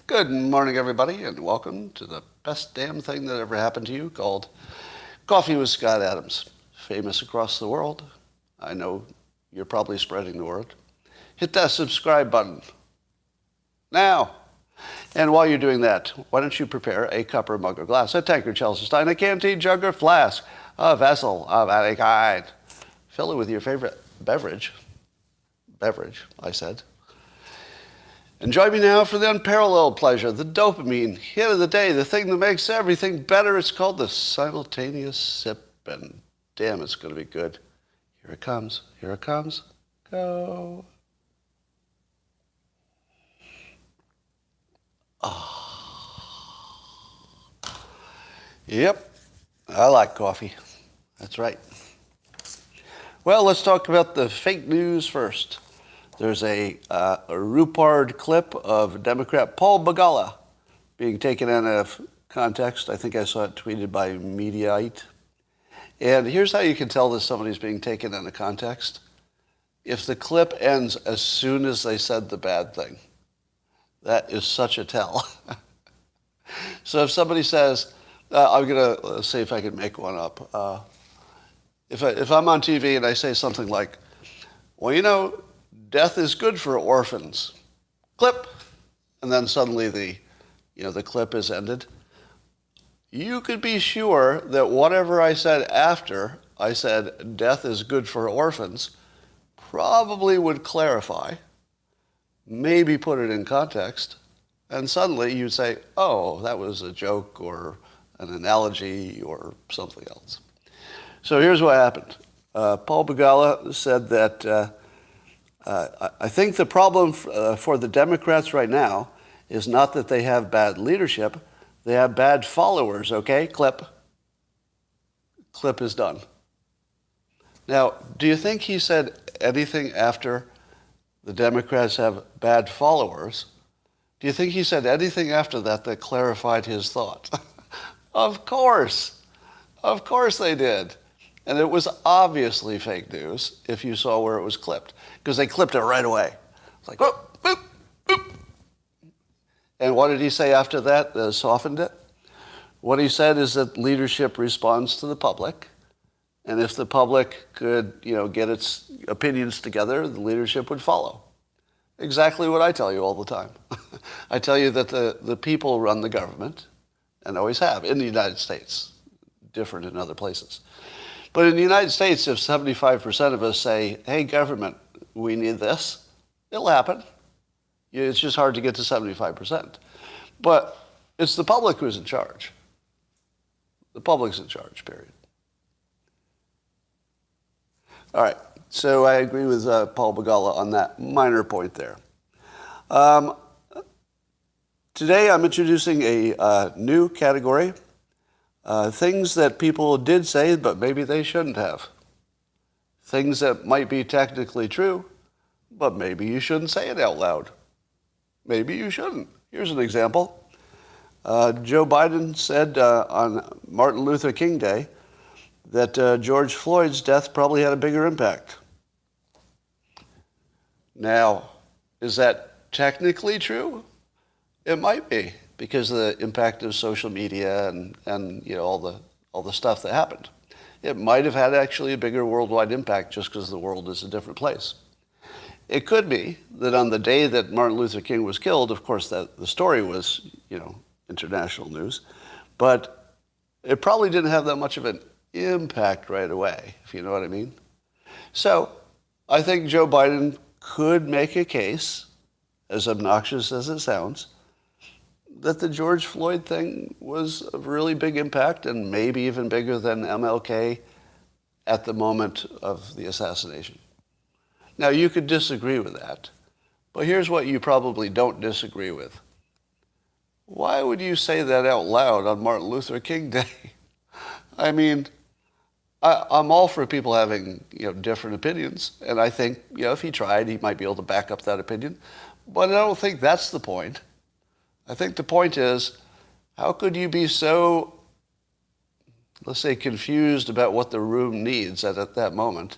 Good morning, everybody, and welcome to the best damn thing that ever happened to you, called Coffee with Scott Adams. Famous across the world. I know you're probably spreading the word. Hit that subscribe button now. And while you're doing that, why don't you prepare a cup or mug or glass, a tankard, chalice, stein, a canteen, jug, or flask, a vessel of any kind. Fill it with your favorite beverage. Beverage, I said. And join me now for the unparalleled pleasure, the dopamine hit of the day, the thing that makes everything better. It's called the simultaneous sip, and damn, it's going to be good. Here it comes. Here it comes. Go. Yep, I like coffee. That's right. Well, let's talk about the fake news first. There's a Rupard clip of Democrat Paul Begala being taken out of context. I think I saw it tweeted by Mediaite. And here's how you can tell that somebody's being taken out of context. If the clip ends as soon as they said the bad thing, that is such a tell. So if somebody says, I'm going to see if I can make one up. If I'm on TV and I say something like, well, you know, death is good for orphans. Clip. And then suddenly the clip is ended. You could be sure that whatever I said after I said death is good for orphans probably would clarify, maybe put it in context, and suddenly you'd say, oh, that was a joke or an analogy or something else. So here's what happened. Paul Begala said that I think the problem for the Democrats right now is not that they have bad leadership, they have bad followers, okay? Clip. Clip is done. Now, do you think he said anything after the Democrats have bad followers? Do you think he said anything after that that clarified his thought? Of course. Of course they did. And it was obviously fake news if you saw where it was clipped, because they clipped it right away. It's like, whoop, boop, boop. And what did he say after that that softened it? What he said is that leadership responds to the public, and if the public could, get its opinions together, the leadership would follow. Exactly what I tell you all the time. I tell you that the people run the government, and always have, in the United States, different in other places. But in the United States, if 75% of us say, hey, government, we need this, it'll happen. It's just hard to get to 75%. But it's the public who's in charge. The public's in charge, period. All right, so I agree with Paul Begala on that minor point there. Today I'm introducing a new category. Things that people did say, but maybe they shouldn't have. Things that might be technically true, but maybe you shouldn't say it out loud. Maybe you shouldn't. Here's an example. Joe Biden said on Martin Luther King Day that George Floyd's death probably had a bigger impact. Now, is that technically true? It might be, because of the impact of social media and all the stuff that happened. It might have had actually a bigger worldwide impact just because the world is a different place. It could be that on the day that Martin Luther King was killed, of course, that the story was, international news, but it probably didn't have that much of an impact right away, if you know what I mean. So I think Joe Biden could make a case, as obnoxious as it sounds, that the George Floyd thing was a really big impact, and maybe even bigger than MLK at the moment of the assassination. Now, you could disagree with that, but here's what you probably don't disagree with. Why would you say that out loud on Martin Luther King Day? I mean, I'm all for people having, different opinions, and I think, if he tried, he might be able to back up that opinion, but I don't think that's the point. I think the point is, how could you be so, let's say, confused about what the room needs at that moment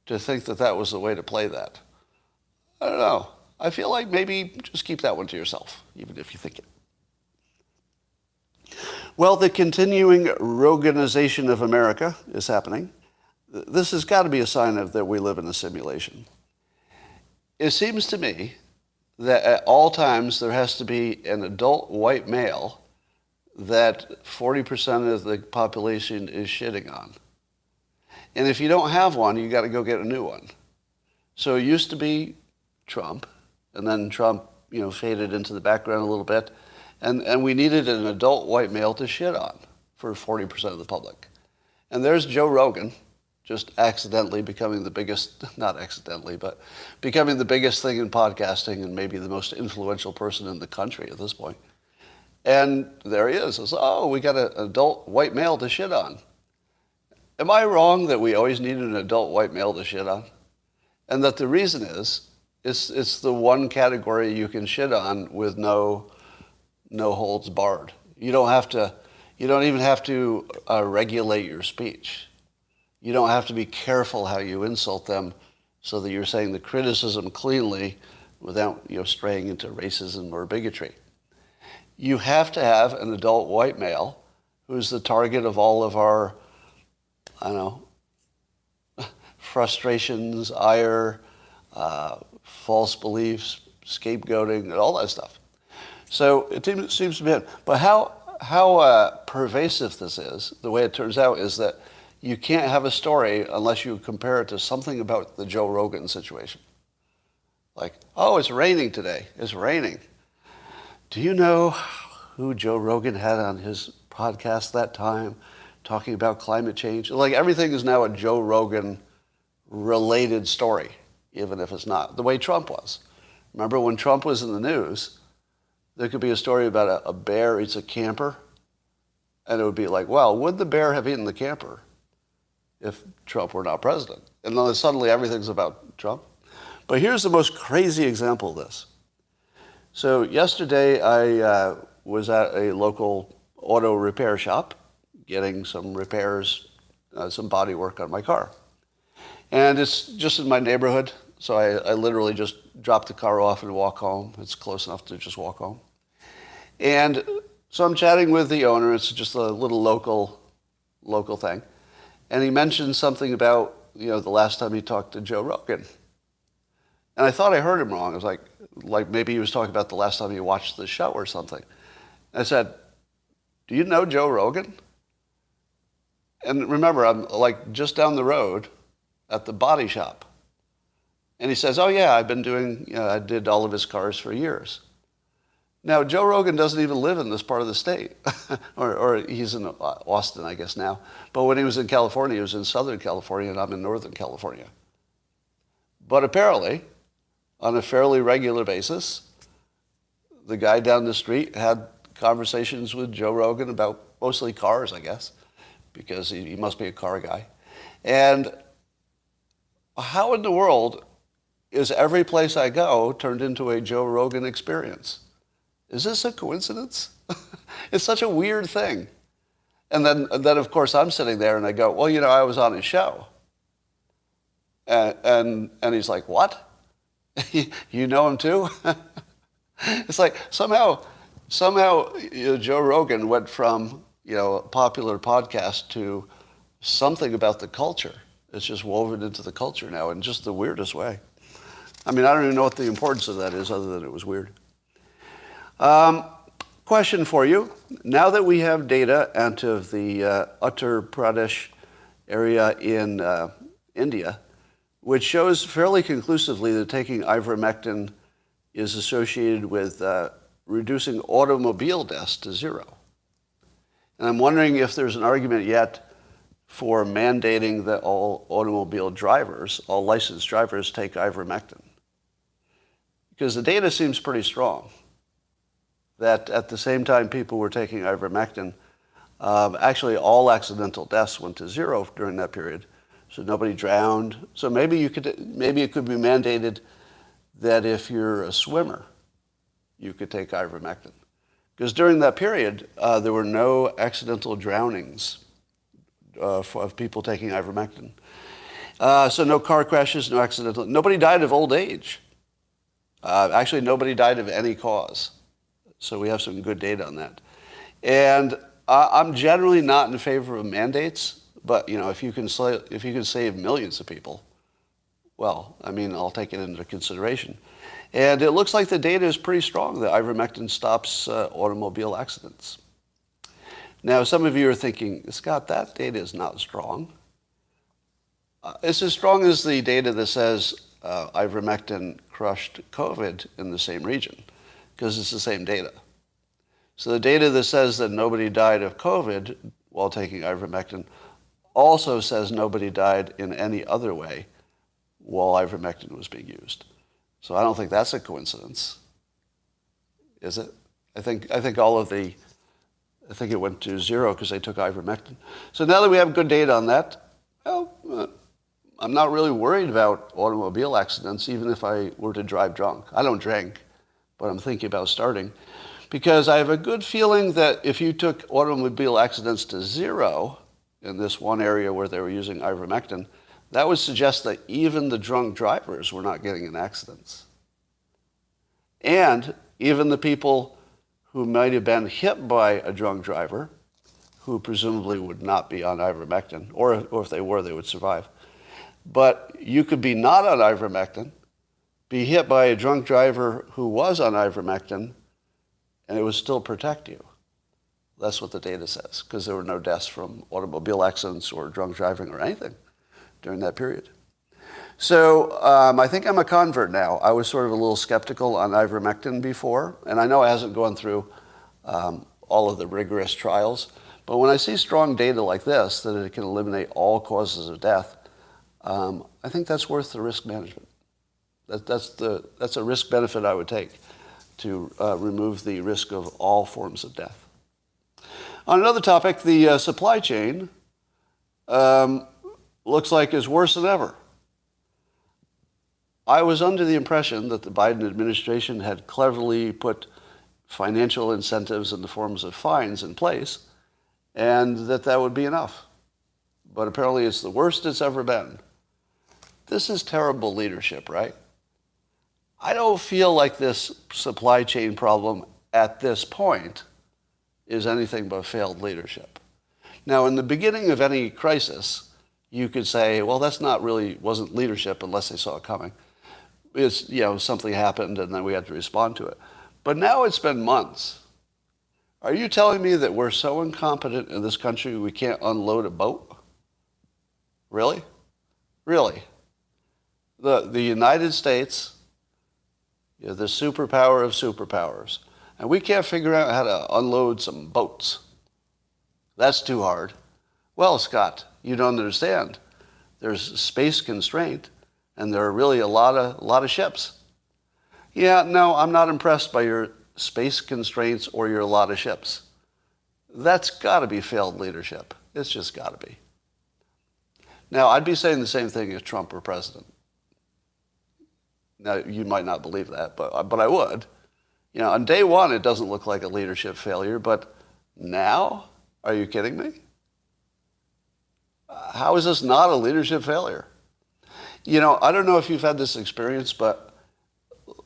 to think that that was the way to play that? I don't know. I feel like maybe just keep that one to yourself, even if you think it. Well, the continuing Roganization of America is happening. This has got to be a sign of that we live in a simulation. It seems to me that at all times there has to be an adult white male that 40% of the population is shitting on. And if you don't have one, you got to go get a new one. So it used to be Trump, and then Trump, faded into the background a little bit, and we needed an adult white male to shit on for 40% of the public. And there's Joe Rogan, just accidentally becoming the biggest, not accidentally, but becoming the biggest thing in podcasting and maybe the most influential person in the country at this point. And there he is. It's, we got an adult white male to shit on. Am I wrong that we always needed an adult white male to shit on? And that the reason is, it's the one category you can shit on with no holds barred. You don't even have to regulate your speech. You don't have to be careful how you insult them so that you're saying the criticism cleanly without straying into racism or bigotry. You have to have an adult white male who's the target of all of our, frustrations, ire, false beliefs, scapegoating, and all that stuff. So it seems to be, but how pervasive this is, the way it turns out, is that you can't have a story unless you compare it to something about the Joe Rogan situation. Like, it's raining today. It's raining. Do you know who Joe Rogan had on his podcast that time talking about climate change? Like, everything is now a Joe Rogan related story, even if it's not. The way Trump was. Remember when Trump was in the news, there could be a story about a bear eats a camper, and it would be like, well, would the bear have eaten the camper if Trump were not president? And then suddenly everything's about Trump. But here's the most crazy example of this. So yesterday I was at a local auto repair shop getting some repairs, some body work on my car. And it's just in my neighborhood, so I literally just drop the car off and walk home. It's close enough to just walk home. And so I'm chatting with the owner. It's just a little local thing. And he mentioned something about, the last time he talked to Joe Rogan. And I thought I heard him wrong. I was like maybe he was talking about the last time he watched the show or something. And I said, do you know Joe Rogan? And remember, I'm like just down the road at the body shop. And he says, oh yeah, I've been doing, I did all of his cars for years. Now, Joe Rogan doesn't even live in this part of the state, or he's in Austin, I guess now. But when he was in California, he was in Southern California, and I'm in Northern California. But apparently, on a fairly regular basis, the guy down the street had conversations with Joe Rogan about mostly cars, I guess, because he must be a car guy. And how in the world is every place I go turned into a Joe Rogan experience? Is this a coincidence? It's such a weird thing. And then, of course, I'm sitting there and I go, well, I was on his show. And he's like, what? You know him too? It's like somehow Joe Rogan went from, a popular podcast to something about the culture. It's just woven into the culture now in just the weirdest way. I mean, I don't even know what the importance of that is other than it was weird. Question for you. Now that we have data out of the Uttar Pradesh area in India, which shows fairly conclusively that taking ivermectin is associated with reducing automobile deaths to zero. And I'm wondering if there's an argument yet for mandating that all automobile drivers, all licensed drivers, take ivermectin. Because the data seems pretty strong that at the same time people were taking ivermectin, actually all accidental deaths went to zero during that period. So nobody drowned. So maybe it could be mandated that if you're a swimmer, you could take ivermectin. Because during that period, there were no accidental drownings of people taking ivermectin. So no car crashes, no accidental. Nobody died of old age. Actually, nobody died of any cause. So we have some good data on that. And I'm generally not in favor of mandates, but if you can save millions of people, well, I mean, I'll take it into consideration. And it looks like the data is pretty strong that ivermectin stops automobile accidents. Now, some of you are thinking, Scott, that data is not strong. It's as strong as the data that says ivermectin crushed COVID in the same region, because it's the same data. So the data that says that nobody died of COVID while taking ivermectin also says nobody died in any other way while ivermectin was being used. So I don't think that's a coincidence, is it? I think it went to zero because they took ivermectin. So now that we have good data on that, well, I'm not really worried about automobile accidents, even if I were to drive drunk. I don't drink, but I'm thinking about starting, because I have a good feeling that if you took automobile accidents to zero in this one area where they were using ivermectin, that would suggest that even the drunk drivers were not getting in accidents. And even the people who might have been hit by a drunk driver, who presumably would not be on ivermectin, or if they were, they would survive. But you could be not on ivermectin, be hit by a drunk driver who was on ivermectin, and it would still protect you. That's what the data says, because there were no deaths from automobile accidents or drunk driving or anything during that period. So I think I'm a convert now. I was sort of a little skeptical on ivermectin before, and I know it hasn't gone through all of the rigorous trials, but when I see strong data like this, that it can eliminate all causes of death, I think that's worth the risk management. That's a risk benefit I would take to remove the risk of all forms of death. On another topic, the supply chain looks like is worse than ever. I was under the impression that the Biden administration had cleverly put financial incentives in the forms of fines in place, and that would be enough. But apparently it's the worst it's ever been. This is terrible leadership, right? I don't feel like this supply chain problem at this point is anything but failed leadership. Now, in the beginning of any crisis, you could say, well, wasn't leadership unless they saw it coming. It's, something happened and then we had to respond to it. But now it's been months. Are you telling me that we're so incompetent in this country we can't unload a boat? Really? Really? The United States, the superpower of superpowers, and we can't figure out how to unload some boats. That's too hard. Well, Scott, you don't understand. There's space constraint, and there are really a lot of ships. Yeah, no, I'm not impressed by your space constraints or your lot of ships. That's got to be failed leadership. It's just got to be. Now, I'd be saying the same thing if Trump were president. Now, you might not believe that, but I would. On day one, it doesn't look like a leadership failure, but now, are you kidding me? How is this not a leadership failure? I don't know if you've had this experience, but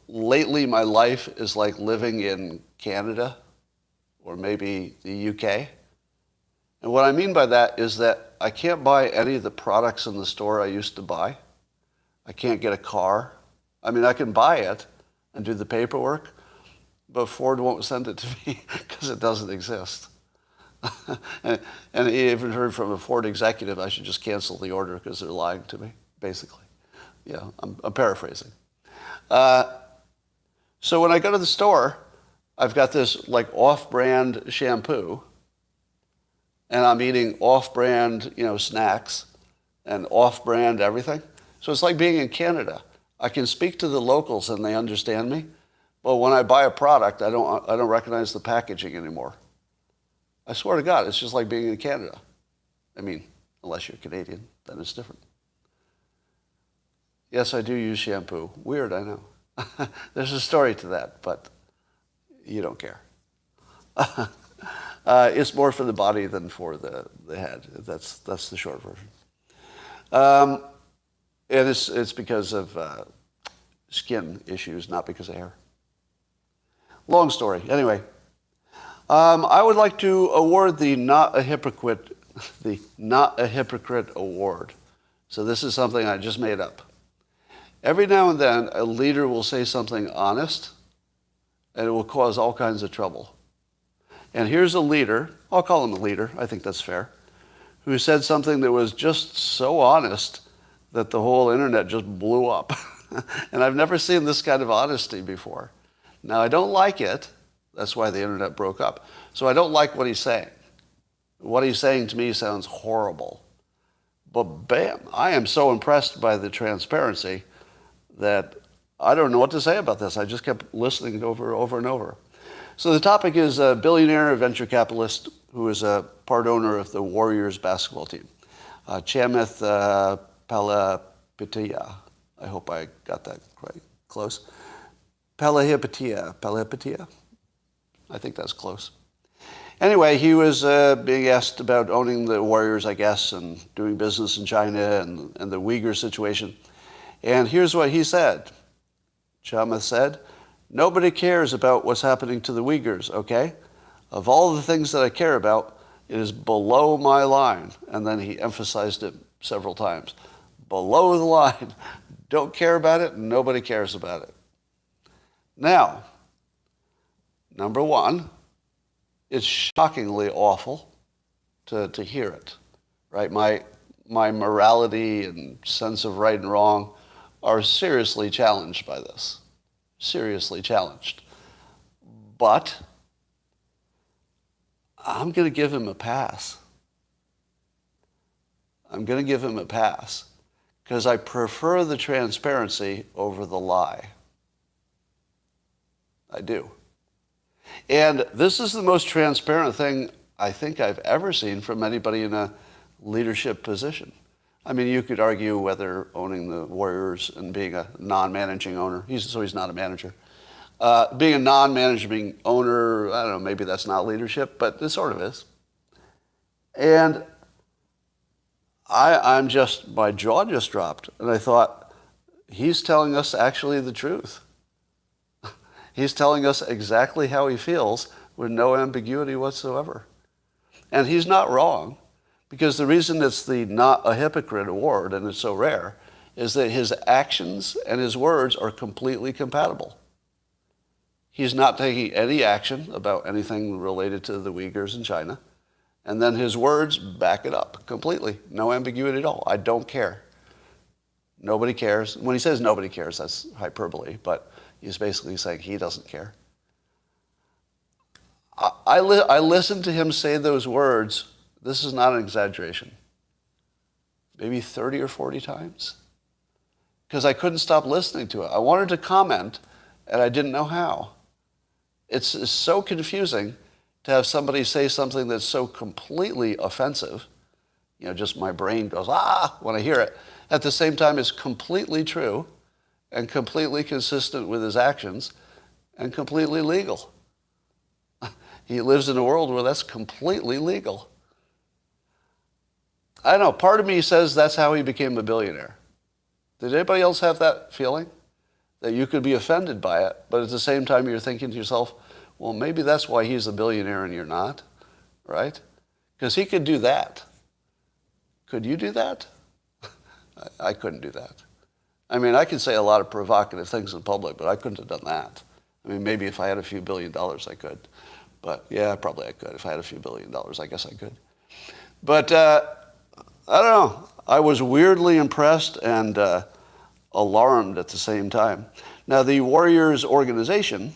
lately my life is like living in Canada or maybe the UK. And what I mean by that is that I can't buy any of the products in the store I used to buy. I can't get a car. I mean, I can buy it and do the paperwork, but Ford won't send it to me because it doesn't exist. and I even heard from a Ford executive I should just cancel the order because they're lying to me, basically. I'm paraphrasing. So when I go to the store, I've got this like off-brand shampoo, and I'm eating off-brand, snacks and off-brand everything. So it's like being in Canada. I can speak to the locals and they understand me, but when I buy a product, I don't recognize the packaging anymore. I swear to God, it's just like being in Canada. I mean, unless you're Canadian, then it's different. Yes, I do use shampoo. Weird, I know. There's a story to that, but you don't care. It's more for the body than for the head. That's the short version. And it's because of skin issues, not because of hair. Long story. Anyway, I would like to award the Not a Hypocrite award. So this is something I just made up. Every now and then, a leader will say something honest, and it will cause all kinds of trouble. And here's a leader, I'll call him a leader, I think that's fair, who said something that was just so honest that the whole internet just blew up. And I've never seen this kind of honesty before. Now, I don't like it. That's why the internet broke up. So I don't like what he's saying. What he's saying to me sounds horrible. But bam, I am so impressed by the transparency that I don't know what to say about this. I just kept listening over and over. So the topic is a billionaire venture capitalist who is a part owner of the Warriors basketball team, Chamath Palihapitiya. I hope I got that quite close. Palihapitiya. I think that's close. Anyway, he was being asked about owning the Warriors, I guess, and doing business in China and the Uyghur situation. And here's what he said. Chamath said, "Nobody cares about what's happening to the Uyghurs, okay? Of all the things that I care about, it is below my line." And then he emphasized it several times. Below the line. Don't care about it, nobody cares about it. Now, number one, it's shockingly awful to hear it, right? My morality and sense of right and wrong are seriously challenged by this. Seriously challenged. But I'm going to give him a pass. I'm going to give him a pass because I prefer the transparency over the lie. I do. And this is the most transparent thing I think I've ever seen from anybody in a leadership position. I mean, you could argue whether owning the Warriors and being a non-managing owner, so he's not a manager, being a non-managing owner, I don't know, maybe that's not leadership, but it sort of is. And my jaw just dropped, and I thought, he's telling us actually the truth. He's telling us exactly how he feels with no ambiguity whatsoever. And he's not wrong, because the reason it's the Not a Hypocrite award, and it's so rare, is that his actions and his words are completely compatible. He's not taking any action about anything related to the Uyghurs in China, and then his words back it up completely. No ambiguity at all. I don't care. Nobody cares. When he says nobody cares, that's hyperbole, but he's basically saying he doesn't care. I listened to him say those words, this is not an exaggeration, maybe 30 or 40 times, because I couldn't stop listening to it. I wanted to comment, and I didn't know how. It's so confusing to have somebody say something that's so completely offensive. You know, just my brain goes, when I hear it. At the same time, it's completely true and completely consistent with his actions and completely legal. He lives in a world where that's completely legal. I don't know, part of me says that's how he became a billionaire. Did anybody else have that feeling? That you could be offended by it, but at the same time you're thinking to yourself, well, maybe that's why he's a billionaire and you're not, right? Because he could do that. Could you do that? I couldn't do that. I mean, I could say a lot of provocative things in public, but I couldn't have done that. I mean, maybe if I had a few $1 billion, I could. But yeah, probably I could. If I had a few $1 billion, I guess I could. But I don't know. I was weirdly impressed and alarmed at the same time. Now, the Warriors organization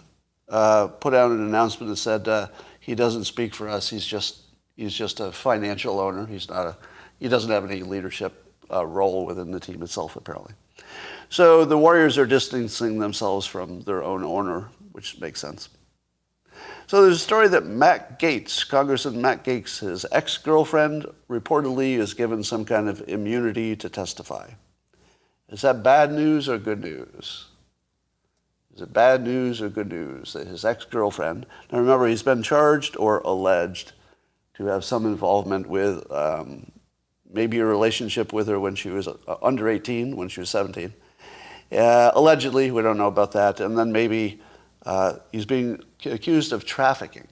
put out an announcement that said he doesn't speak for us. He's just a financial owner. He doesn't have any leadership role within the team itself, apparently. So the Warriors are distancing themselves from their own owner, which makes sense. So there's a story that Matt Gaetz, Congressman Matt Gaetz, his ex-girlfriend, reportedly is given some kind of immunity to testify. Is that bad news or good news? Is it bad news or good news that his ex-girlfriend, now remember, he's been charged or alleged to have some involvement with maybe a relationship with her when she was under 18, when she was 17. Allegedly, we don't know about that. And then maybe he's being accused of trafficking.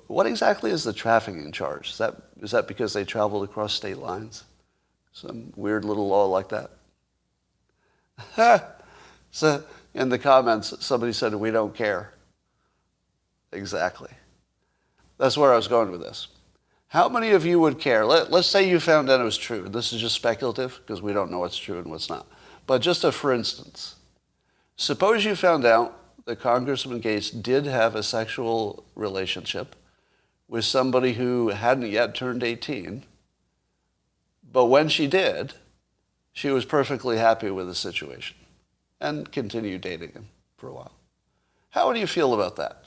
What exactly is the trafficking charge? Is that because they traveled across state lines? Some weird little law like that? So in the comments, somebody said, we don't care. Exactly. That's where I was going with this. How many of you would care? Let's say you found out it was true. This is just speculative because we don't know what's true and what's not. But just for instance, suppose you found out that Congressman Gates did have a sexual relationship with somebody who hadn't yet turned 18, but when she did, she was perfectly happy with the situation and continued dating him for a while. How would you feel about that?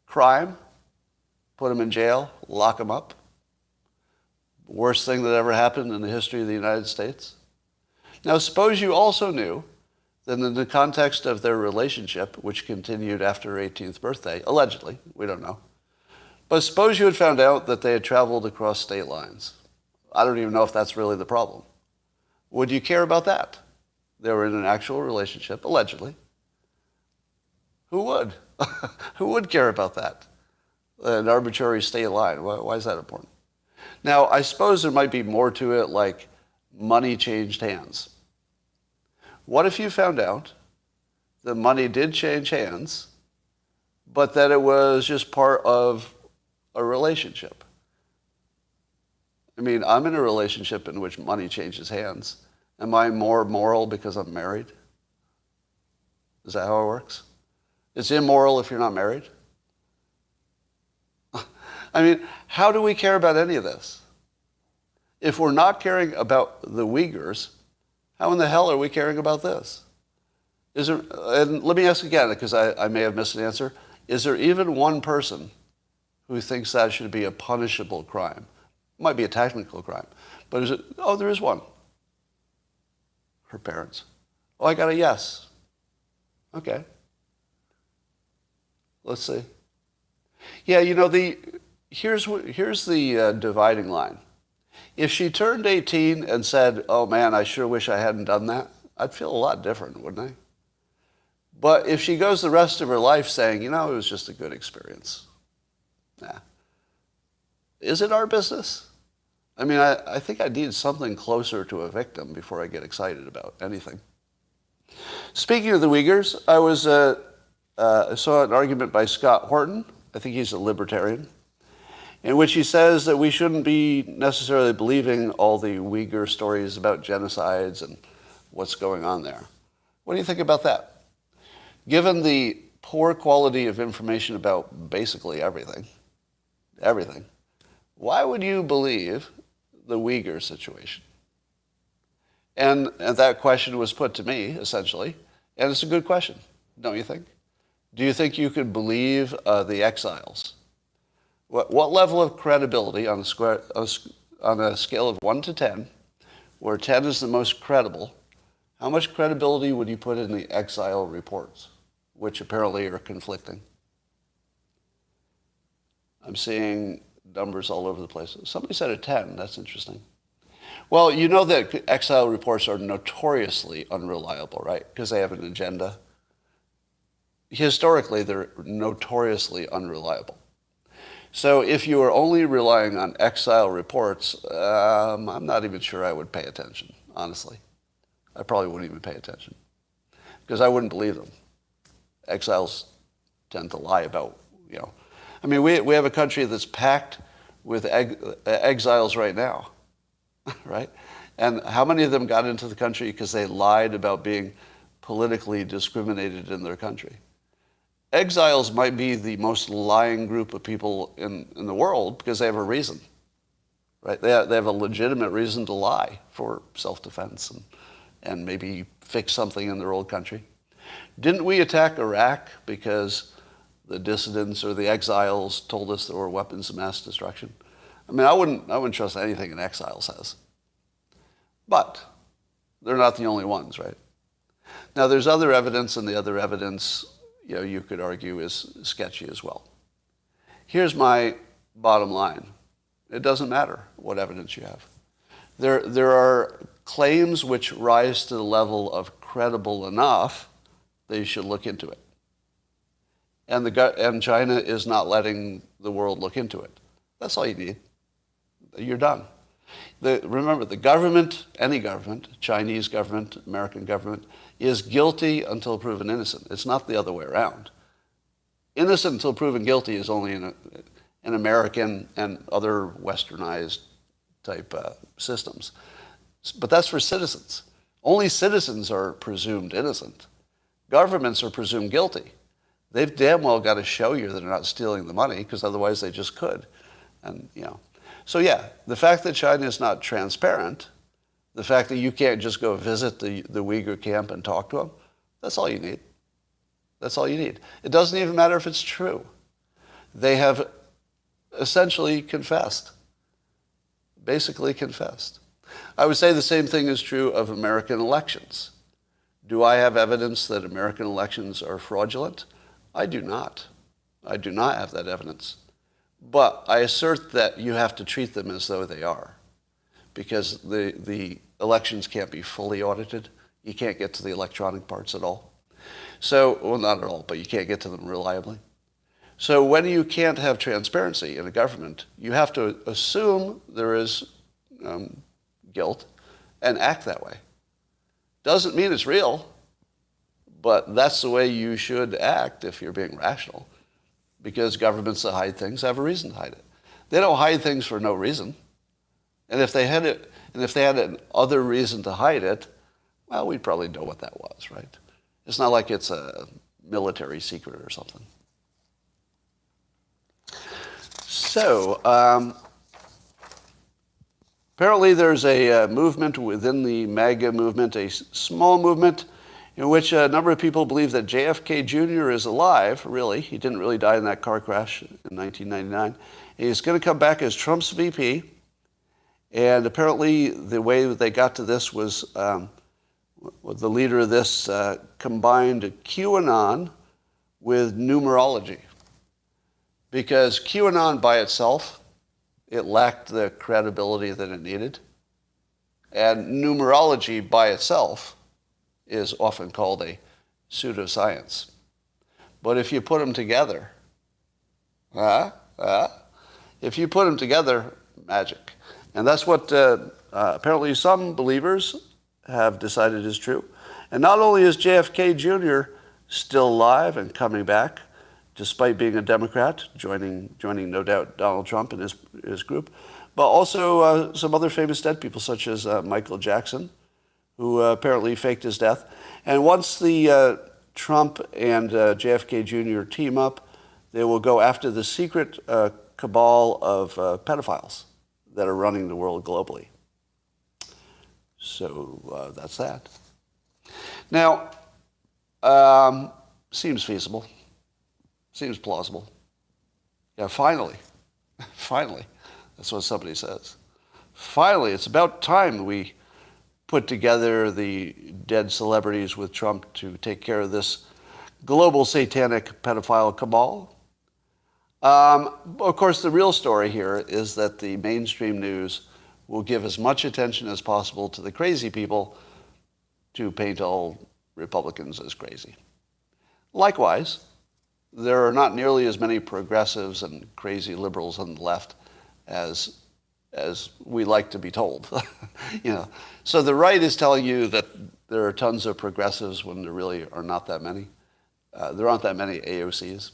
Crime? Put him in jail? Lock him up? Worst thing that ever happened in the history of the United States? Now, suppose you also knew that in the context of their relationship, which continued after her 18th birthday, allegedly, we don't know, but suppose you had found out that they had traveled across state lines. I don't even know if that's really the problem. Would you care about that? They were in an actual relationship, allegedly. Who would? Who would care about that? An arbitrary state line. Why is that important? Now, I suppose there might be more to it, like money changed hands. What if you found out that money did change hands, but that it was just part of a relationship? I mean, I'm in a relationship in which money changes hands. Am I more moral because I'm married? Is that how it works? It's immoral if you're not married? I mean, how do we care about any of this? If we're not caring about the Uyghurs, how in the hell are we caring about this? And let me ask again, because I may have missed an answer. Is there even one person who thinks that should be a punishable crime? It might be a technical crime, but is it? Oh, there is one. Her parents. Oh, I got a yes. Okay. Let's see. Yeah, you know, here's the dividing line. If she turned 18 and said, oh man, I sure wish I hadn't done that, I'd feel a lot different, wouldn't I? But if she goes the rest of her life saying, you know, it was just a good experience. Nah. Is it our business? I mean, I think I need something closer to a victim before I get excited about anything. Speaking of the Uyghurs, I saw an argument by Scott Horton. I think he's a libertarian, in which he says that we shouldn't be necessarily believing all the Uyghur stories about genocides and what's going on there. What do you think about that? Given the poor quality of information about basically everything, why would you believe the Uyghur situation? And that question was put to me, essentially, and it's a good question, don't you think? Do you think you could believe the exiles? What level of credibility on a scale of 1 to 10, where 10 is the most credible, how much credibility would you put in the exile reports, which apparently are conflicting? I'm seeing numbers all over the place. Somebody said a 10. That's interesting. Well, you know that exile reports are notoriously unreliable, right? Because they have an agenda. Historically, they're notoriously unreliable. So if you are only relying on exile reports, I'm not even sure I would pay attention, honestly. I probably wouldn't even pay attention because I wouldn't believe them. Exiles tend to lie about, you know. I mean, we have a country that's packed with exiles right now, right? And how many of them got into the country because they lied about being politically discriminated in their country? Exiles might be the most lying group of people in the world because they have a reason, right? They have a legitimate reason to lie for self-defense and maybe fix something in their old country. Didn't we attack Iraq because the dissidents or the exiles told us there were weapons of mass destruction? I mean, I wouldn't trust anything an exile says. But they're not the only ones, right? Now, there's other evidence, and the other evidence, you know, you could argue is sketchy as well. Here's my bottom line. It doesn't matter what evidence you have. There are claims which rise to the level of credible enough that you should look into it. And China is not letting the world look into it. That's all you need. You're done. Remember, the government, any government, Chinese government, American government, is guilty until proven innocent. It's not the other way around. Innocent until proven guilty is only in American and other westernized type systems. But that's for citizens. Only citizens are presumed innocent. Governments are presumed guilty. They've damn well got to show you that they're not stealing the money, because otherwise they just could. And, So yeah, the fact that China is not transparent, the fact that you can't just go visit the Uyghur camp and talk to them, that's all you need. That's all you need. It doesn't even matter if it's true. They have essentially confessed. Basically confessed. I would say the same thing is true of American elections. Do I have evidence that American elections are fraudulent? I do not. I do not have that evidence. But I assert that you have to treat them as though they are, because the elections can't be fully audited. You can't get to the electronic parts at all. So, well, not at all, but you can't get to them reliably. So when you can't have transparency in a government, you have to assume there is guilt and act that way. Doesn't mean it's real, but that's the way you should act if you're being rational, because governments that hide things have a reason to hide it. They don't hide things for no reason. And if they had an other reason to hide it, well, we'd probably know what that was, right? It's not like it's a military secret or something. So, apparently there's a movement within the MAGA movement, a small movement, in which a number of people believe that JFK Jr. is alive, really. He didn't really die in that car crash in 1999. He's going to come back as Trump's VP. And apparently the way that they got to this was the leader of this combined QAnon with numerology. Because QAnon by itself, it lacked the credibility that it needed. And numerology by itself is often called a pseudoscience. But if you put them together, if you put them together, magic. And that's what apparently some believers have decided is true. And not only is JFK Jr. still alive and coming back, despite being a Democrat, joining no doubt Donald Trump and his group, but also some other famous dead people such as Michael Jackson, who apparently faked his death. And once the Trump and JFK Jr. team up, they will go after the secret cabal of pedophiles that are running the world globally. So that's that. Now, seems feasible. Seems plausible. Yeah, finally. Finally. That's what somebody says. Finally, it's about time we put together the dead celebrities with Trump to take care of this global satanic pedophile cabal. Of course, the real story here is that the mainstream news will give as much attention as possible to the crazy people to paint all Republicans as crazy. Likewise, there are not nearly as many progressives and crazy liberals on the left as we like to be told. So the right is telling you that there are tons of progressives when there really are not that many. There aren't that many AOCs.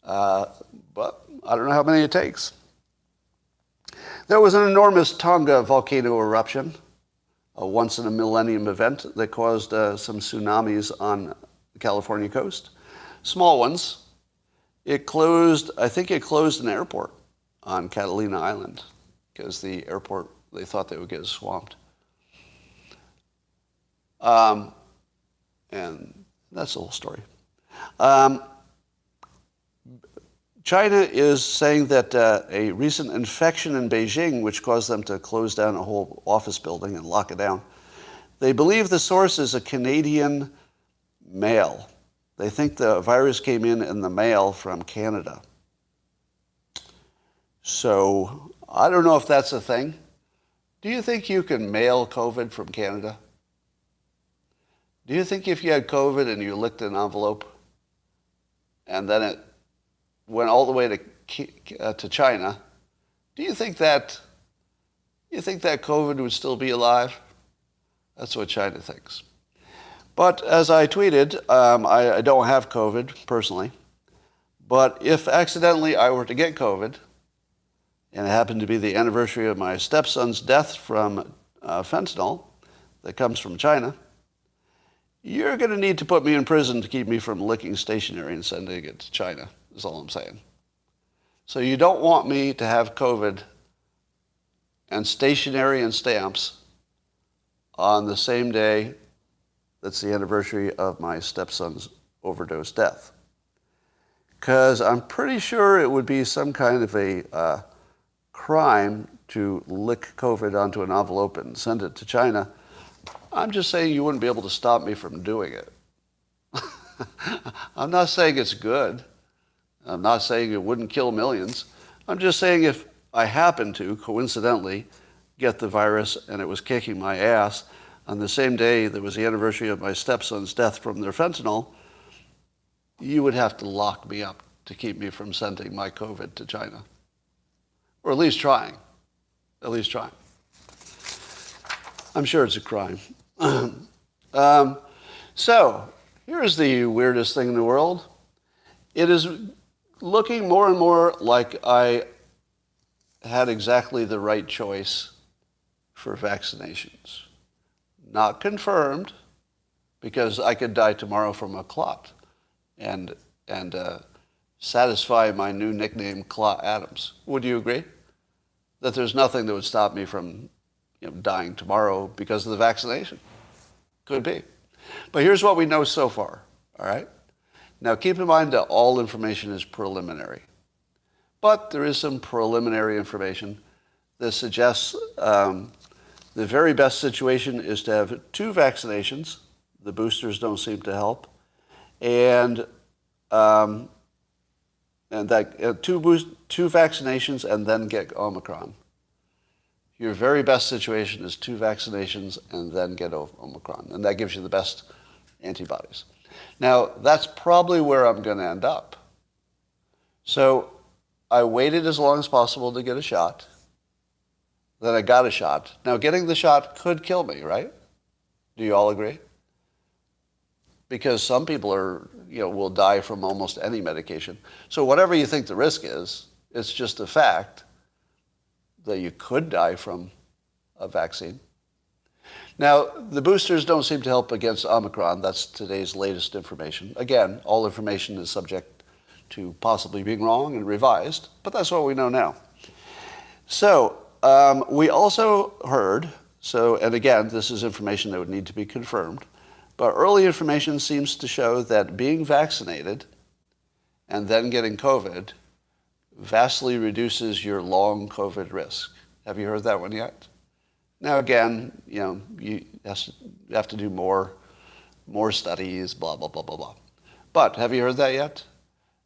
But I don't know how many it takes. There was an enormous Tonga volcano eruption, a once-in-a-millennium event that caused some tsunamis on the California coast. Small ones. I think it closed an airport on Catalina Island because the airport, they thought they would get swamped. And that's the whole story. China is saying that a recent infection in Beijing, which caused them to close down a whole office building and lock it down, they believe the source is a Canadian mail. They think the virus came in the mail from Canada. So I don't know if that's a thing, Do you think you can mail COVID from Canada? Do you think if you had COVID and you licked an envelope and then it went all the way to China, do you think that COVID would still be alive? That's what China thinks. But as I tweeted, I don't have COVID personally. But if accidentally I were to get COVID, and it happened to be the anniversary of my stepson's death from fentanyl that comes from China, you're going to need to put me in prison to keep me from licking stationery and sending it to China, is all I'm saying. So you don't want me to have COVID and stationery and stamps on the same day that's the anniversary of my stepson's overdose death. Because I'm pretty sure it would be some kind of a crime to lick COVID onto an envelope and send it to China. I'm just saying you wouldn't be able to stop me from doing it. I'm not saying it's good. I'm not saying it wouldn't kill millions. I'm just saying if I happened to, coincidentally, get the virus and it was kicking my ass on the same day that was the anniversary of my stepson's death from their fentanyl, you would have to lock me up to keep me from sending my COVID to China. Or at least trying. At least trying. I'm sure it's a crime. So, here's the weirdest thing in the world. It is looking more and more like I had exactly the right choice for vaccinations. Not confirmed, because I could die tomorrow from a clot and satisfy my new nickname, Clot Adams. Would you agree? That there's nothing that would stop me from dying tomorrow because of the vaccination? Could be. But here's what we know so far, all right? Now keep in mind that all information is preliminary. But there is some preliminary information that suggests the very best situation is to have 2 vaccinations. The boosters don't seem to help. And that two vaccinations and then get Omicron. Your very best situation is 2 vaccinations and then get Omicron. And that gives you the best antibodies. Now, that's probably where I'm going to end up. So I waited as long as possible to get a shot. Then I got a shot. Now, getting the shot could kill me, right? Do you all agree? Because some people will die from almost any medication. So whatever you think the risk is, it's just a fact that you could die from a vaccine. Now, the boosters don't seem to help against Omicron. That's today's latest information. Again, all information is subject to possibly being wrong and revised, but that's what we know now. So we also heard, and again, this is information that would need to be confirmed, but early information seems to show that being vaccinated and then getting COVID vastly reduces your long COVID risk. Have you heard that one yet? Now again, you have to do more studies, blah, blah, blah, blah, blah. But have you heard that yet?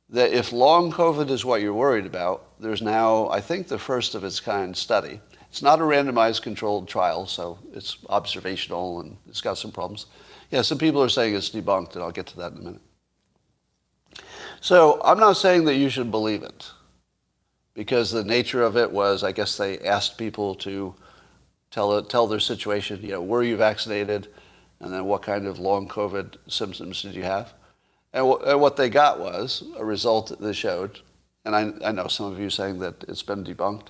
That if long COVID is what you're worried about, there's now, I think, the first of its kind study. It's not a randomized controlled trial, so it's observational and it's got some problems. Yeah, some people are saying it's debunked, and I'll get to that in a minute. So I'm not saying that you should believe it, because the nature of it was, I guess they asked people to tell their situation, were you vaccinated, and then what kind of long COVID symptoms did you have? And what they got was a result that they showed, and I know some of you saying that it's been debunked,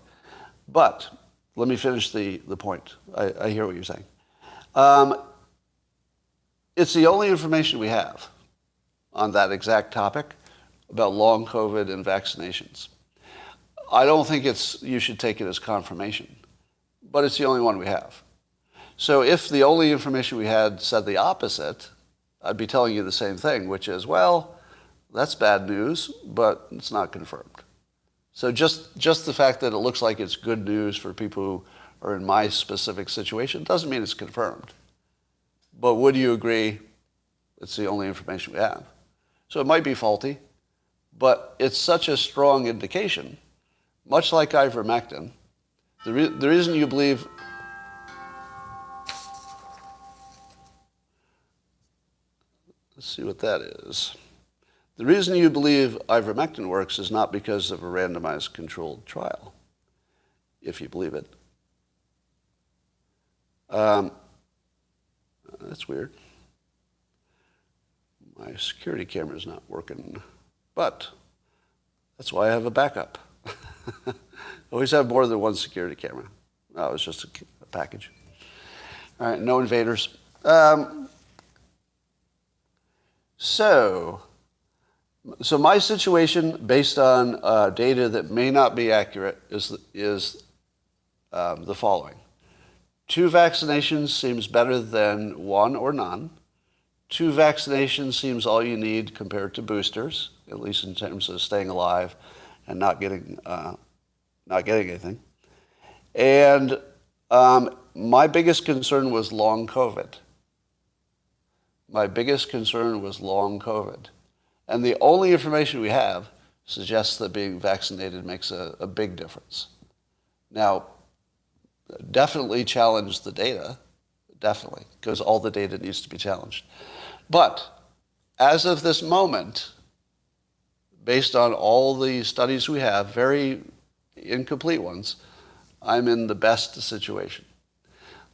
but let me finish the point. I hear what you're saying. It's the only information we have on that exact topic about long COVID and vaccinations. I don't think you should take it as confirmation, but it's the only one we have. So if the only information we had said the opposite, I'd be telling you the same thing, which is, well, that's bad news, but it's not confirmed. So just the fact that it looks like it's good news for people who are in my specific situation doesn't mean it's confirmed. But would you agree it's the only information we have? So it might be faulty, but it's such a strong indication, much like ivermectin. The reason you believe Let's see what that is. The reason you believe ivermectin works is not because of a randomized controlled trial, if you believe it. That's weird. My security camera is not working, but that's why I have a backup. Always have more than one security camera. Oh, it's just a package. All right, no invaders. So my situation, based on data that may not be accurate, is the following. 2 vaccinations seems better than 1 or none. 2 vaccinations seems all you need compared to boosters, at least in terms of staying alive and not getting anything. And my biggest concern was long COVID. And the only information we have suggests that being vaccinated makes a big difference. Now, definitely challenge the data, definitely, because all the data needs to be challenged. But as of this moment, based on all the studies we have, very incomplete ones, I'm in the best situation.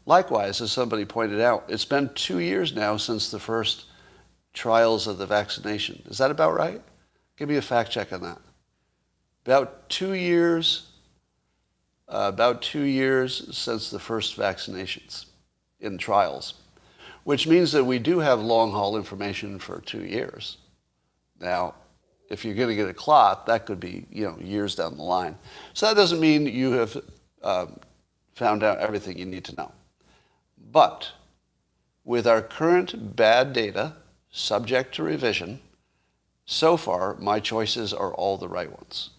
Likewise, as somebody pointed out, it's been 2 years now since the first trials of the vaccination. Is that about right? Give me a fact check on that. About 2 years since the first vaccinations in trials, which means that we do have long-haul information for 2 years. Now, if you're going to get a clot, that could be years down the line. So that doesn't mean you have found out everything you need to know. But with our current bad data, subject to revision, so far my choices are all the right ones.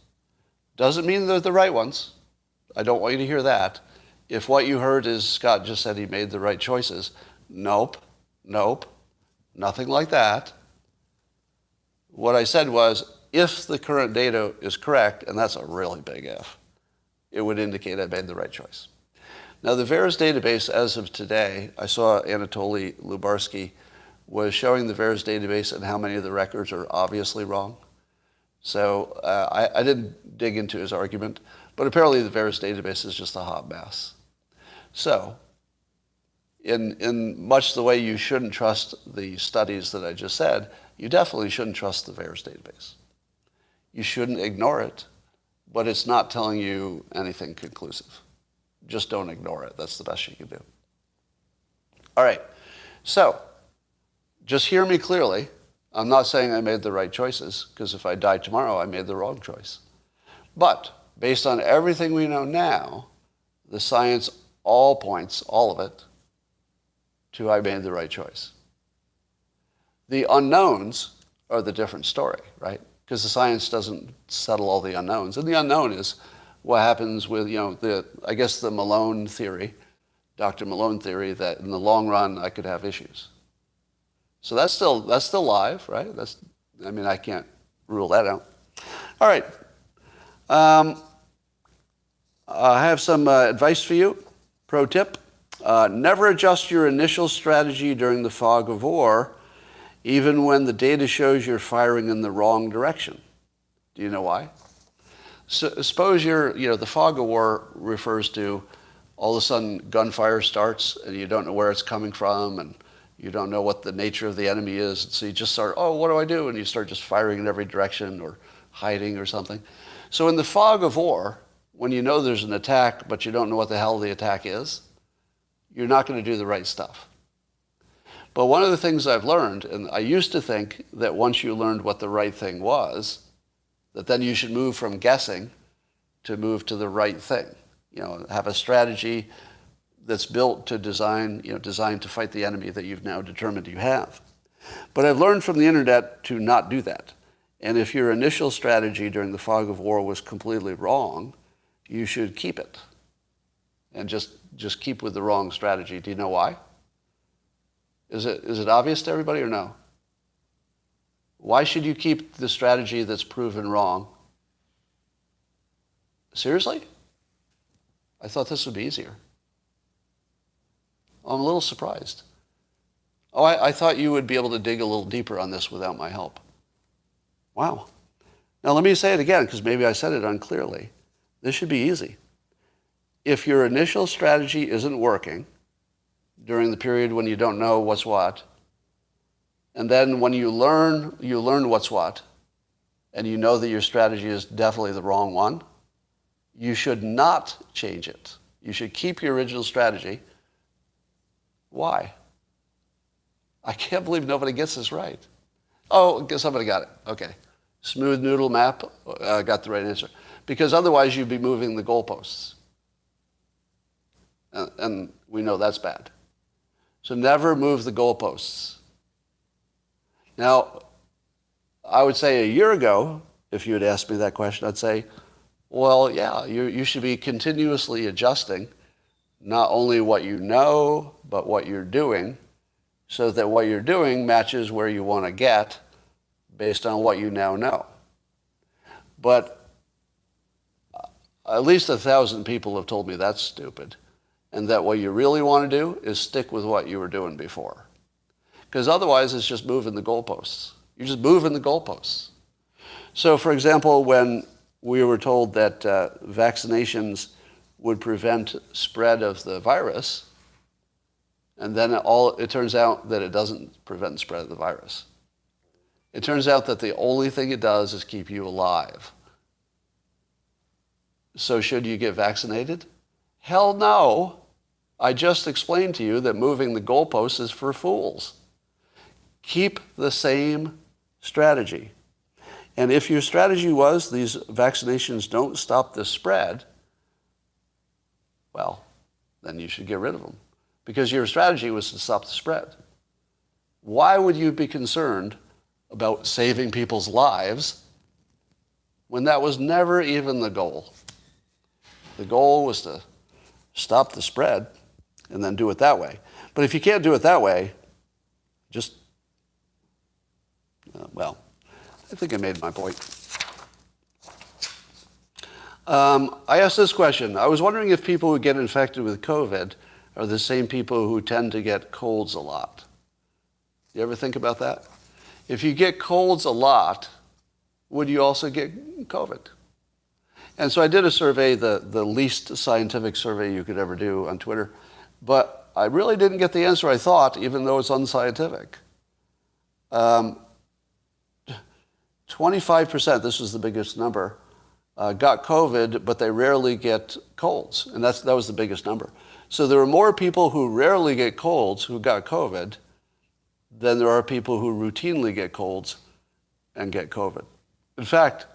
Doesn't mean they're the right ones. I don't want you to hear that. If what you heard is Scott just said he made the right choices, nope, nothing like that. What I said was, if the current data is correct, and that's a really big if, it would indicate I made the right choice. Now, the VAERS database, as of today, I saw Anatoly Lubarsky was showing the VAERS database and how many of the records are obviously wrong. So I didn't dig into his argument, but apparently the VAERS database is just a hot mess. So in much the way you shouldn't trust the studies that I just said, you definitely shouldn't trust the VAERS database. You shouldn't ignore it, but it's not telling you anything conclusive. Just don't ignore it. That's the best you can do. All right. So just hear me clearly. I'm not saying I made the right choices, because if I die tomorrow, I made the wrong choice. But based on everything we know now, the science all points, all of it, to I made the right choice. The unknowns are the different story, right? Because the science doesn't settle all the unknowns. And the unknown is what happens with, the Malone theory, Dr. Malone theory, that in the long run I could have issues. So that's still live, right? I can't rule that out. All right. I have some advice for you. Pro tip. Never adjust your initial strategy during the fog of war, even when the data shows you're firing in the wrong direction. Do you know why? So suppose the fog of war refers to all of a sudden gunfire starts and you don't know where it's coming from and you don't know what the nature of the enemy is. So you just start, what do I do? And you start just firing in every direction or hiding or something. So in the fog of war, when you know there's an attack but you don't know what the hell the attack is, you're not going to do the right stuff. But one of the things I've learned, and I used to think that once you learned what the right thing was, that then you should move from guessing to move to the right thing. Have a strategy that's built to designed to fight the enemy that you've now determined you have. But I've learned from the internet to not do that. And if your initial strategy during the fog of war was completely wrong, you should keep it. And just keep with the wrong strategy. Do you know why? Is it obvious to everybody or no? Why should you keep the strategy that's proven wrong? Seriously? I thought this would be easier. I'm a little surprised. Oh, I thought you would be able to dig a little deeper on this without my help. Wow. Now let me say it again, because maybe I said it unclearly. This should be easy. If your initial strategy isn't working during the period when you don't know what's what, and then when you learn what's what, and you know that your strategy is definitely the wrong one, you should not change it. You should keep your original strategy. Why? I can't believe nobody gets this right. Oh, somebody got it. Okay. Smooth noodle map got the right answer. Because otherwise you'd be moving the goalposts. And we know that's bad. So never move the goalposts. Now, I would say a year ago, if you had asked me that question, I'd say, well, yeah, you should be continuously adjusting not only what you know, but what you're doing, so that what you're doing matches where you want to get based on what you now know. But at least 1,000 people have told me that's stupid, and that what you really want to do is stick with what you were doing before. Because otherwise it's just moving the goalposts. You're just moving the goalposts. So, for example, when we were told that vaccinations would prevent spread of the virus, and then it turns out that it doesn't prevent the spread of the virus. It turns out that the only thing it does is keep you alive. So should you get vaccinated? Hell no. I just explained to you that moving the goalposts is for fools. Keep the same strategy. And if your strategy was these vaccinations don't stop the spread, well, then you should get rid of them. Because your strategy was to stop the spread. Why would you be concerned about saving people's lives when that was never even the goal? The goal was to stop the spread and then do it that way. But if you can't do it that way, just, well, I think I made my point. I asked this question. I was wondering if people who get infected with COVID are the same people who tend to get colds a lot. You ever think about that? If you get colds a lot, would you also get COVID? And so I did a survey, the least scientific survey you could ever do on Twitter, but I really didn't get the answer I thought, even though it's unscientific. 25%, this was the biggest number, got COVID, but they rarely get colds. And that was the biggest number. So there are more people who rarely get colds who got COVID than there are people who routinely get colds and get COVID. In fact,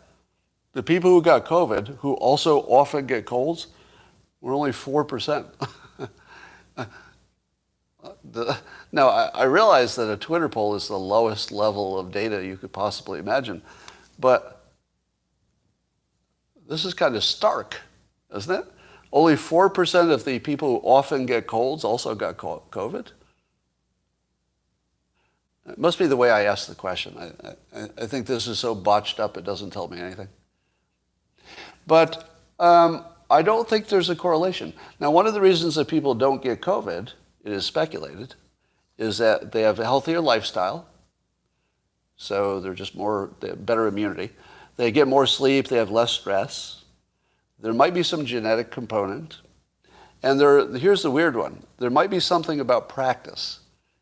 the people who got COVID, who also often get colds, were only 4%. Now, I realize that a Twitter poll is the lowest level of data you could possibly imagine, but this is kind of stark, isn't it? Only 4% of the people who often get colds also got COVID. It must be the way I asked the question. I think this is so botched up it doesn't tell me anything. But I don't think there's a correlation. Now, one of the reasons that people don't get COVID, it is speculated, is that they have a healthier lifestyle, so they have better immunity. They get more sleep, they have less stress. There might be some genetic component. And here's the weird one. There might be something about practice.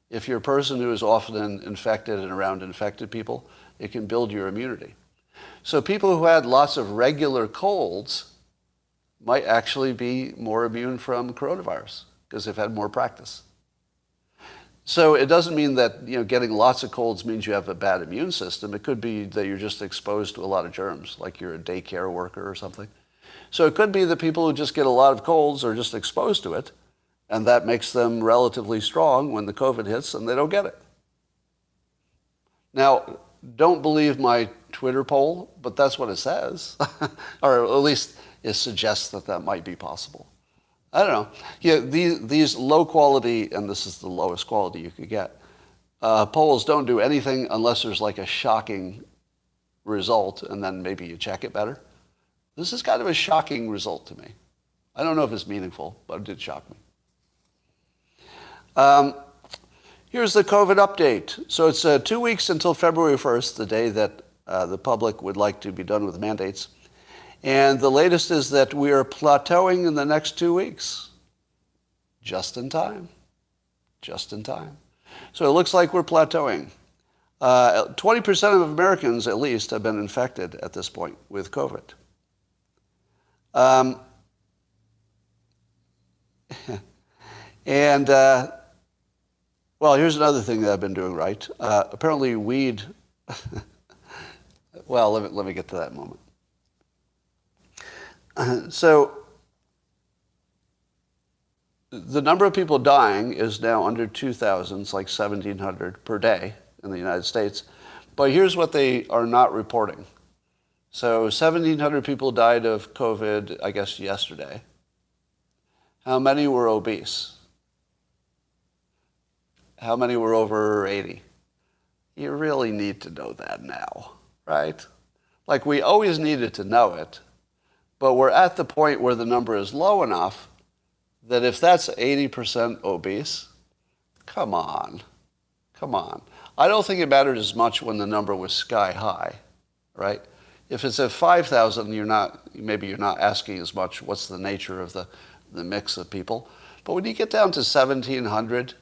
If you're a person who is often infected and around infected people, it can build your immunity. So people who had lots of regular colds might actually be more immune from coronavirus because they've had more practice. So it doesn't mean that getting lots of colds means you have a bad immune system. It could be that you're just exposed to a lot of germs, like you're a daycare worker or something. So it could be that people who just get a lot of colds are just exposed to it, and that makes them relatively strong when the COVID hits and they don't get it. Now, don't believe my Twitter poll, but that's what it says. Or at least it suggests that might be possible. I don't know. Yeah, these low quality, and this is the lowest quality you could get, polls don't do anything unless there's like a shocking result, and then maybe you check it better. This is kind of a shocking result to me. I don't know if it's meaningful, but it did shock me. Here's the COVID update. So it's 2 weeks until February 1st, the day that the public would like to be done with mandates. And the latest is that we are plateauing in the next 2 weeks. Just in time. Just in time. So it looks like we're plateauing. 20% of Americans, at least, have been infected at this point with COVID. Well, here's another thing that I've been doing right. Apparently weed, well, let me get to that in a moment. So the number of people dying is now under 2,000. It's like 1,700 per day in the United States. But here's what they are not reporting. So 1,700 people died of COVID, I guess, yesterday. How many were obese? How many were over 80? You really need to know that now, right? Like, we always needed to know it, but we're at the point where the number is low enough that if that's 80% obese, come on. I don't think it mattered as much when the number was sky high, right? If it's at 5,000, maybe you're not asking as much what's the nature of the mix of people. But when you get down to 1,700,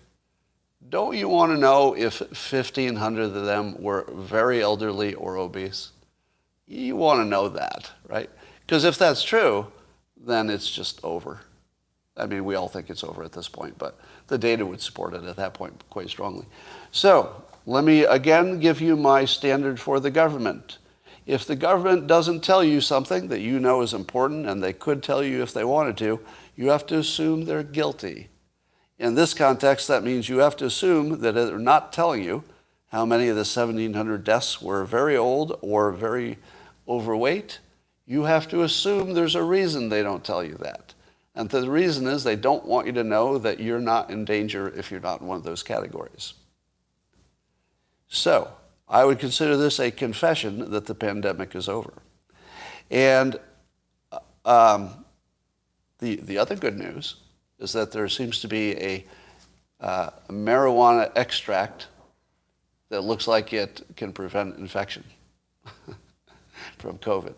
don't you want to know if 1,500 of them were very elderly or obese? You want to know that, right? Because if that's true, then it's just over. I mean, we all think it's over at this point, but the data would support it at that point quite strongly. So let me again give you my standard for the government. If the government doesn't tell you something that you know is important, and they could tell you if they wanted to, you have to assume they're guilty. In this context, that means you have to assume that they're not telling you how many of the 1,700 deaths were very old or very overweight. You have to assume there's a reason they don't tell you that. And the reason is they don't want you to know that you're not in danger if you're not in one of those categories. So I would consider this a confession that the pandemic is over. And the other good news is that there seems to be a marijuana extract that looks like it can prevent infection from COVID.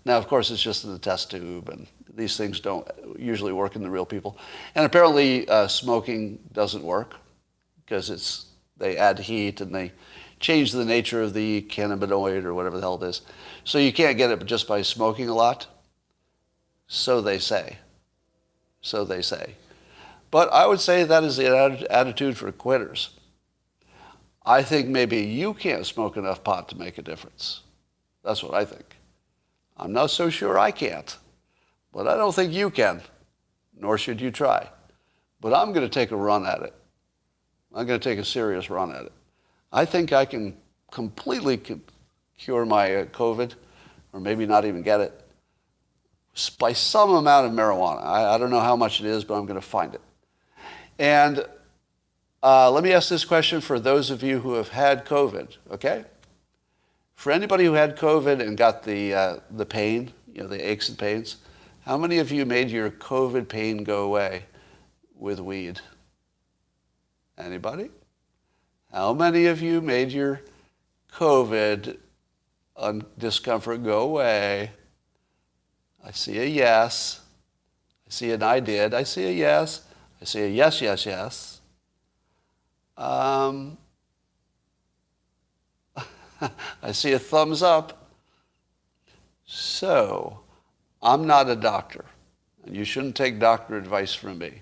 Now, of course, it's just in the test tube, and these things don't usually work in the real people. And apparently smoking doesn't work because they add heat and they change the nature of the cannabinoid or whatever the hell it is. So you can't get it just by smoking a lot. So they say. But I would say that is the attitude for quitters. I think maybe you can't smoke enough pot to make a difference. That's what I think. I'm not so sure I can't, but I don't think you can, nor should you try. But I'm going to take a run at it. I'm going to take a serious run at it. I think I can completely cure my COVID, or maybe not even get it, by some amount of marijuana. I don't know how much it is, but I'm going to find it. And let me ask this question for those of you who have had COVID, okay? For anybody who had COVID and got the pain, the aches and pains, how many of you made your COVID pain go away with weed? Anybody? How many of you made your COVID discomfort go away? I see a yes. I see an I did. I see a yes. I see a yes, yes, yes. I see a thumbs up. So, I'm not a doctor, and you shouldn't take doctor advice from me.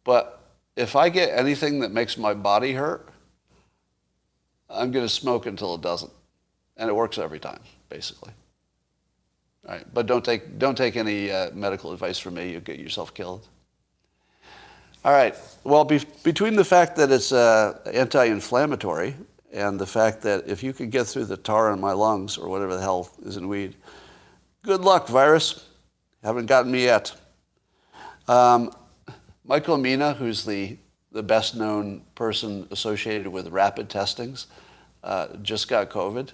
But if I get anything that makes my body hurt, I'm going to smoke until it doesn't. And it works every time, basically. All right, but don't take any medical advice from me. You'll get yourself killed. All right. Well, between the fact that it's anti-inflammatory and the fact that if you could get through the tar in my lungs or whatever the hell is in weed, good luck, virus. Haven't gotten me yet. Michael Mina, who's the best-known person associated with rapid testings, just got COVID.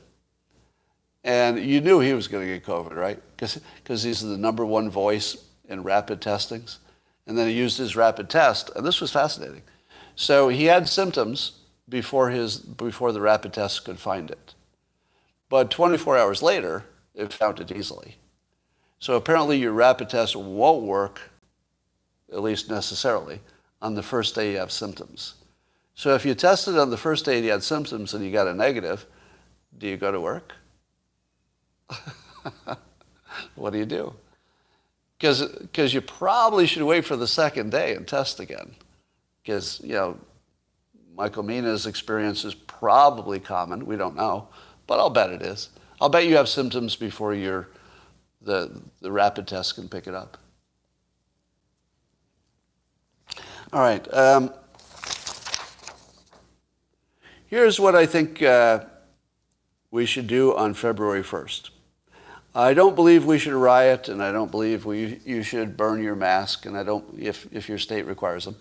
And you knew he was going to get COVID, right? Because he's the number one voice in rapid testings. And then he used his rapid test, and this was fascinating, So he had symptoms before the rapid test could find it. But 24 hours later, it found it easily. So apparently your rapid test won't work, at least necessarily, on the first day you have symptoms. So if you tested on the first day and you had symptoms and you got a negative, do you go to work? What do you do? Because you probably should wait for the second day and test again. Because, Michael Mina's experience is probably common. We don't know, but I'll bet it is. I'll bet you have symptoms before the rapid test can pick it up. All right. Here's what I think we should do on February 1st. I don't believe we should riot, and I don't believe you should burn your mask, and I don't, if your state requires them.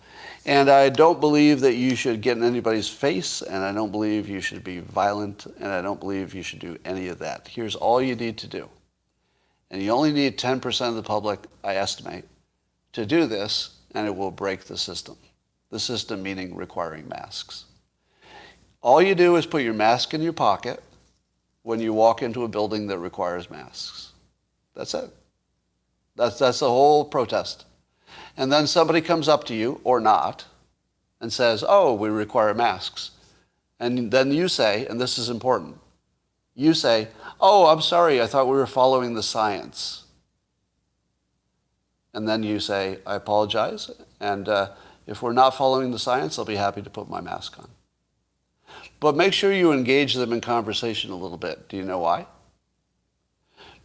And I don't believe that you should get in anybody's face, and I don't believe you should be violent, and I don't believe you should do any of that. Here's all you need to do. And you only need 10% of the public, I estimate, to do this, and it will break the system. The system meaning requiring masks. All you do is put your mask in your pocket when you walk into a building that requires masks. That's it. That's the whole protest. And then somebody comes up to you, or not, and says, oh, we require masks. And then you say, and this is important, you say, oh, I'm sorry, I thought we were following the science. And then you say, I apologize, and if we're not following the science, I'll be happy to put my mask on. But make sure you engage them in conversation a little bit. Do you know why?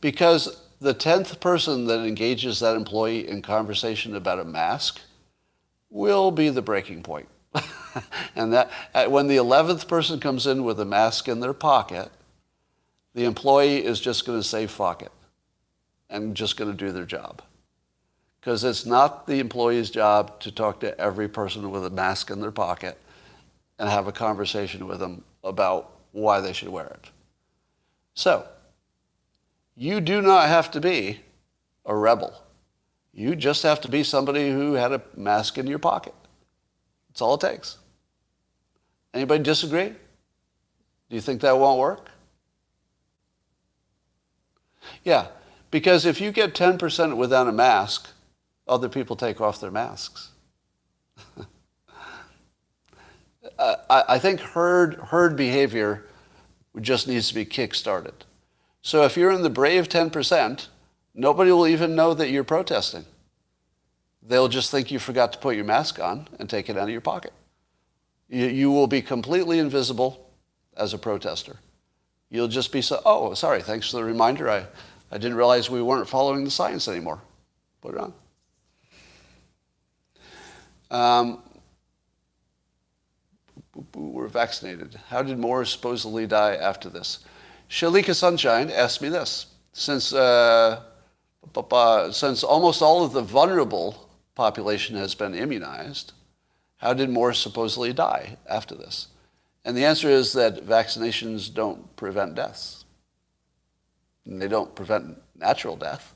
Because the 10th person that engages that employee in conversation about a mask will be the breaking point. And that when the 11th person comes in with a mask in their pocket, the employee is just going to say fuck it and just going to do their job. Because it's not the employee's job to talk to every person with a mask in their pocket and have a conversation with them about why they should wear it. So, you do not have to be a rebel. You just have to be somebody who had a mask in your pocket. That's all it takes. Anybody disagree? Do you think that won't work? Yeah, because if you get 10% without a mask, other people take off their masks. I think herd behavior just needs to be kick-started. So if you're in the brave 10%, nobody will even know that you're protesting. They'll just think you forgot to put your mask on and take it out of your pocket. You will be completely invisible as a protester. You'll just be oh, sorry, thanks for the reminder. I didn't realize we weren't following the science anymore. Put it on. We're vaccinated. How did more supposedly die after this? Shalika Sunshine asked me this. Since almost all of the vulnerable population has been immunized, how did more supposedly die after this? And the answer is that vaccinations don't prevent deaths. And they don't prevent natural death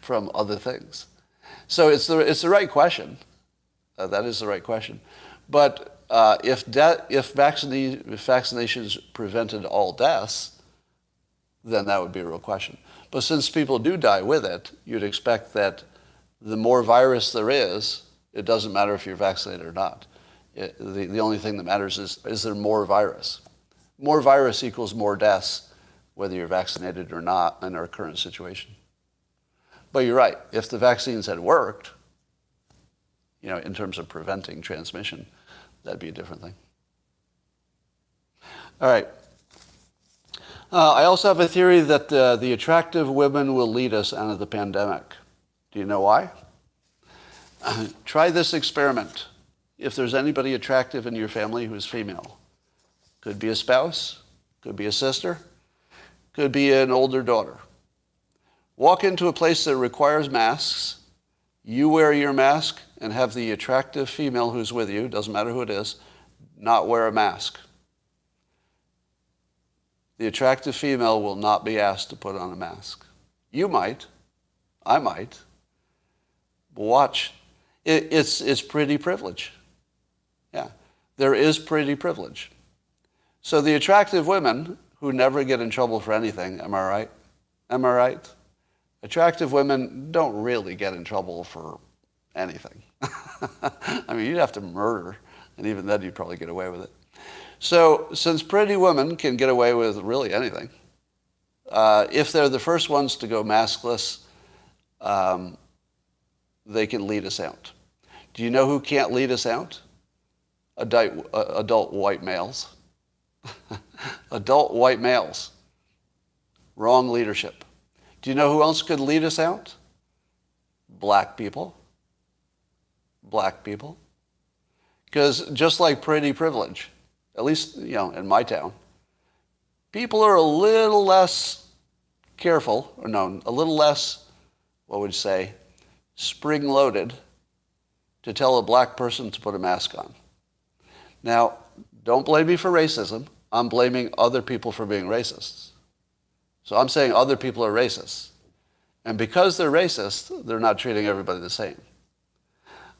from other things. So it's the right question. That is the right question. But if vaccinations prevented all deaths, then that would be a real question. But since people do die with it, you'd expect that the more virus there is, it doesn't matter if you're vaccinated or not. The only thing that matters is there more virus? More virus equals more deaths, whether you're vaccinated or not in our current situation. But you're right. If the vaccines had worked, in terms of preventing transmission, that'd be a different thing. All right. I also have a theory that the attractive women will lead us out of the pandemic. Do you know why? Try this experiment. If there's anybody attractive in your family who's female, could be a spouse, could be a sister, could be an older daughter. Walk into a place that requires masks. You wear your mask and have the attractive female who's with you, doesn't matter who it is, not wear a mask. The attractive female will not be asked to put on a mask. You might. I might. Watch. It's pretty privilege. Yeah. There is pretty privilege. So the attractive women who never get in trouble for anything, am I right? Am I right? Attractive women don't really get in trouble for anything. I mean, you'd have to murder, and even then you'd probably get away with it. So since pretty women can get away with really anything, if they're the first ones to go maskless, they can lead us out. Do you know who can't lead us out? Adult white males. Adult white males. Wrong leadership. Do you know who else could lead us out? Black people. Black people. Because just like pretty privilege, at least, in my town, people are a little less careful, or no, a little less, what would you say, spring-loaded to tell a black person to put a mask on. Now, don't blame me for racism. I'm blaming other people for being racists. So I'm saying other people are racist. And because they're racist, they're not treating everybody the same.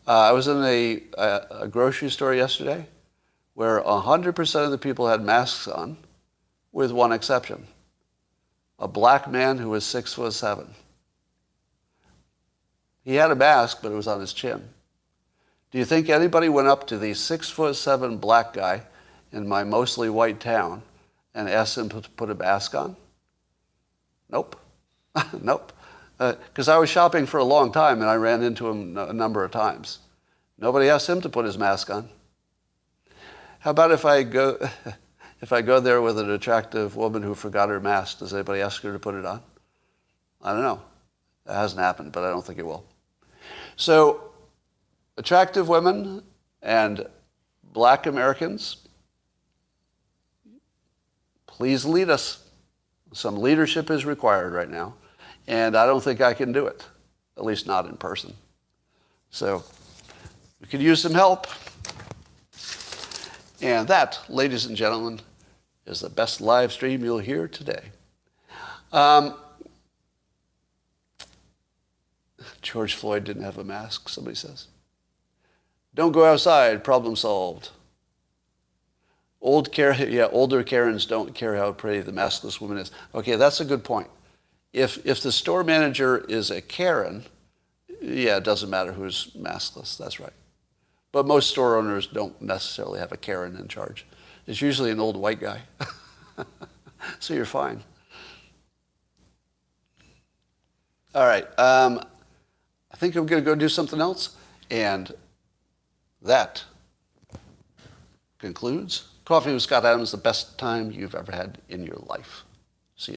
I was in a grocery store yesterday where 100% of the people had masks on, with one exception. A black man who was 6'7". He had a mask, but it was on his chin. Do you think anybody went up to the 6'7" black guy in my mostly white town and asked him to put a mask on? Nope. Nope. Because I was shopping for a long time and I ran into him a number of times. Nobody asked him to put his mask on. How about if I go there with an attractive woman who forgot her mask? Does anybody ask her to put it on? I don't know. That hasn't happened, but I don't think it will. So, attractive women and black Americans, please lead us. Some leadership is required right now, and I don't think I can do it, at least not in person. So, we could use some help. And that, ladies and gentlemen, is the best live stream you'll hear today. George Floyd didn't have a mask, somebody says. Don't go outside, problem solved. Older Karens don't care how pretty the maskless woman is. Okay, that's a good point. If the store manager is a Karen, it doesn't matter who's maskless, that's right. But most store owners don't necessarily have a Karen in charge. It's usually an old white guy. So you're fine. All right. I think I'm going to go do something else. And that concludes Coffee with Scott Adams, the best time you've ever had in your life.